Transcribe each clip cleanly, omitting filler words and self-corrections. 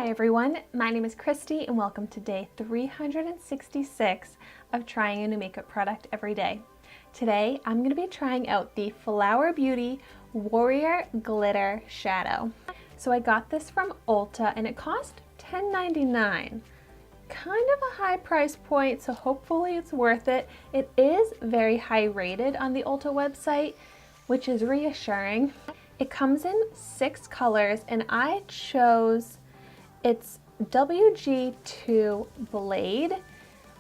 Hi everyone, my name is Christy and welcome to day 366 of trying a new makeup product every day. Today I'm going to be trying out the Flower Beauty Warrior Glitter Shadow. So I got this from Ulta and it cost $10.99. Kind of a high price point, so hopefully it's worth it. It is very high rated on the Ulta website, which is reassuring. It comes in 6 colors and I chose its WG2 Blade,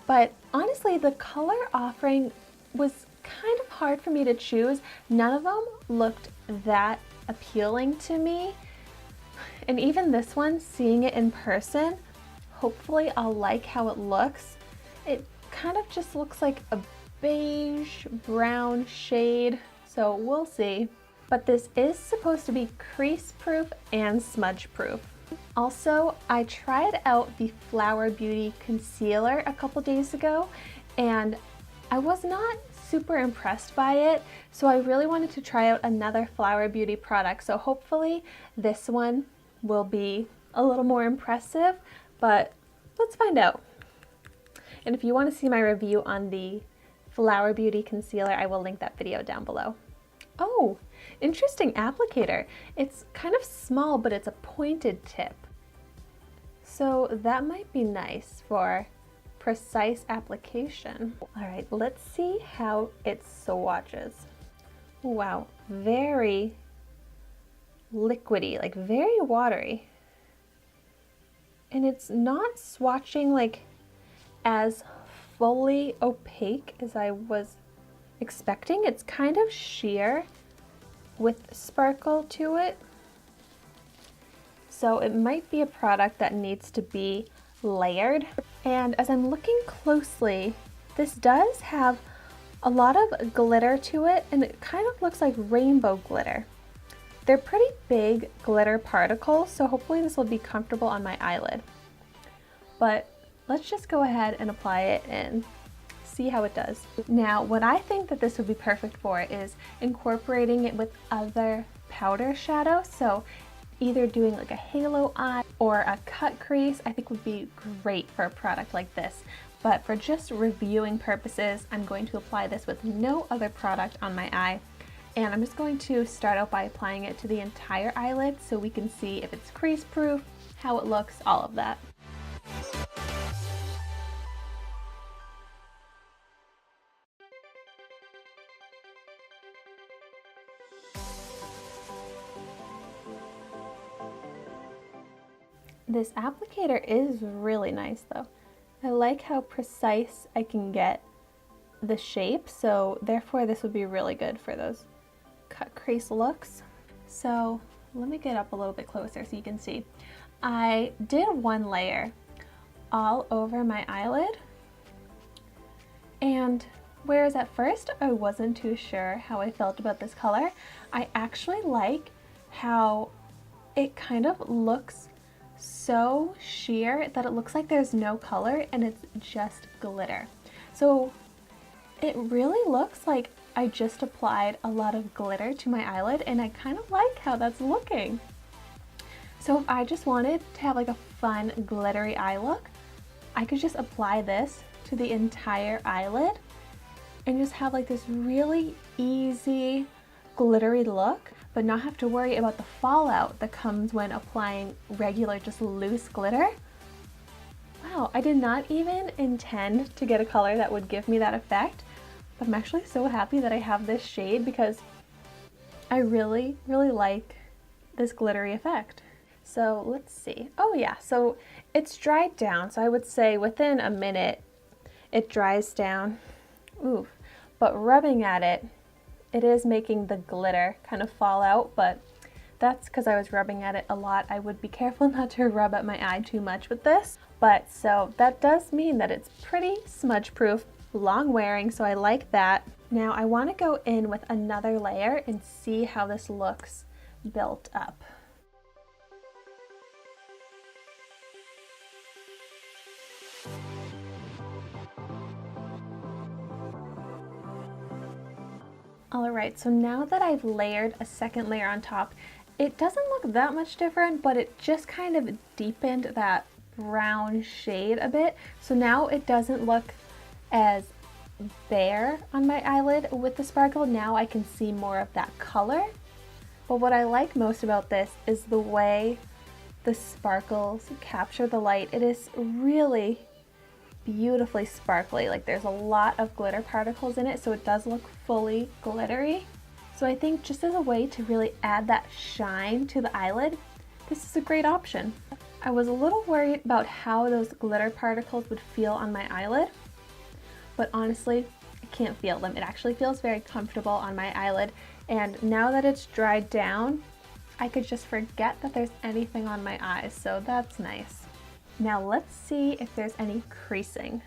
but honestly the color offering was kind of hard for me to choose. None of them looked that appealing to me, and even this one, seeing it in person, hopefully I'll like how it looks. It kind of just looks like a beige brown shade, so we'll see. But this is supposed to be crease proof and smudge proof. Also, I tried out the Flower Beauty concealer a couple days ago and I was not super impressed by it, so I really wanted to try out another Flower Beauty product. So hopefully this one will be a little more impressive, but let's find out. And if you want to see my review on the Flower Beauty concealer, I will link that video down below. Oh, interesting applicator. It's kind of small, but it's a pointed tip. So that might be nice for precise application. All right, let's see how it swatches. Wow, very liquidy, like very watery. And it's not swatching like as fully opaque as I was expecting. It's kind of sheer with sparkle to it. So it might be a product that needs to be layered. And as I'm looking closely, this does have a lot of glitter to it, and it kind of looks like rainbow glitter. They're pretty big glitter particles, so hopefully this will be comfortable on my eyelid. But let's just go ahead and apply it and see how it does. Now, what I think that this would be perfect for is incorporating it with other powder shadows. So either doing like a halo eye or a cut crease, I think would be great for a product like this. But for just reviewing purposes, I'm going to apply this with no other product on my eye. And I'm just going to start out by applying it to the entire eyelid so we can see if it's crease proof, how it looks, all of that. This applicator is really nice though. I like how precise I can get the shape, so therefore this would be really good for those cut crease looks. So let me get up a little bit closer so you can see. I did one layer all over my eyelid, and whereas at first I wasn't too sure how I felt about this color, I actually like how it kind of looks so sheer that it looks like there's no color and it's just glitter. So it really looks like I just applied a lot of glitter to my eyelid, and I kind of like how that's looking. So if I just wanted to have like a fun glittery eye look, I could just apply this to the entire eyelid and just have like this really easy glittery look, but not have to worry about the fallout that comes when applying regular, just loose glitter. Wow, I did not even intend to get a color that would give me that effect, but I'm actually so happy that I have this shade because I really, really like this glittery effect. So let's see. Oh yeah, so it's dried down. So I would say within a minute it dries down. Ooh, but rubbing at it, it is making the glitter kind of fall out, but that's because I was rubbing at it a lot. I would be careful not to rub at my eye too much with this. But so that does mean that it's pretty smudge proof, long wearing, so I like that. Now I want to go in with another layer and see how this looks built up. Alright, so now that I've layered a second layer on top, it doesn't look that much different, but it just kind of deepened that brown shade a bit. So now it doesn't look as bare on my eyelid with the sparkle. Now I can see more of that color. But what I like most about this is the way the sparkles capture the light. It is really beautifully sparkly. Like there's a lot of glitter particles in it, so it does look fully glittery. So I think just as a way to really add that shine to the eyelid, this is a great option. I was a little worried about how those glitter particles would feel on my eyelid, but honestly, I can't feel them. It actually feels very comfortable on my eyelid, and now that it's dried down, I could just forget that there's anything on my eyes, so that's nice. Now let's see if there's any creasing.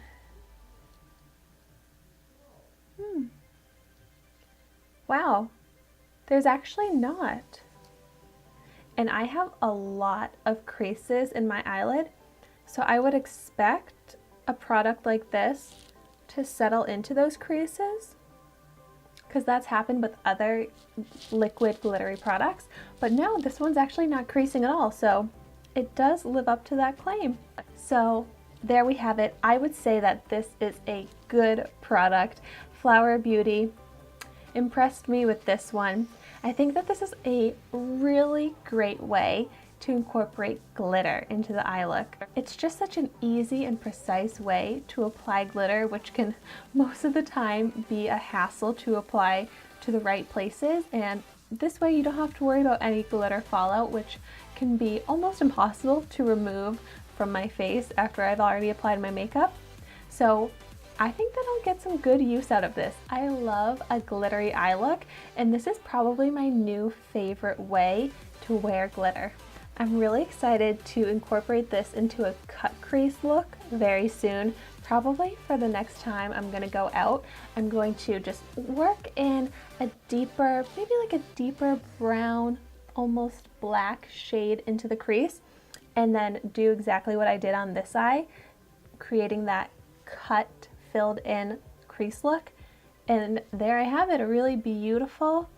Wow, there's actually not. And I have a lot of creases in my eyelid, so I would expect a product like this to settle into those creases, because that's happened with other liquid glittery products. But no, this one's actually not creasing at all, so it does live up to that claim. So there we have it. I would say that this is a good product. Flower Beauty impressed me with this one. I think that this is a really great way to incorporate glitter into the eye look. It's just such an easy and precise way to apply glitter, which can most of the time be a hassle to apply to the right places, and this way you don't have to worry about any glitter fallout, which can be almost impossible to remove from my face after I've already applied my makeup. So I think that I'll get some good use out of this. I love a glittery eye look, and this is probably my new favorite way to wear glitter. I'm really excited to incorporate this into a cut crease look very soon. Probably for the next time I'm gonna go out, I'm going to just work in a deeper, maybe like a deeper brown, almost black shade into the crease, and then do exactly what I did on this eye, creating that cut filled in crease look. And there I have it, a really beautiful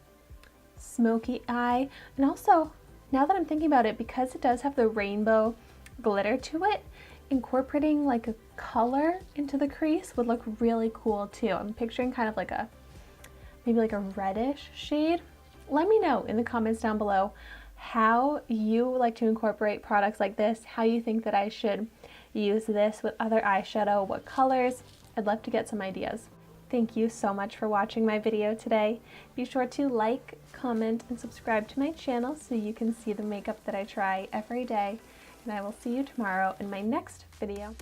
smoky eye. And also, now that I'm thinking about it, because it does have the rainbow glitter to it, incorporating like a color into the crease would look really cool too. I'm picturing kind of like a, maybe like a reddish shade. Let me know in the comments down below how you like to incorporate products like this, how you think that I should use this with other eyeshadow, what colors. I'd love to get some ideas. Thank you so much for watching my video today. Be sure to like, comment, and subscribe to my channel so you can see the makeup that I try every day. And I will see you tomorrow in my next video.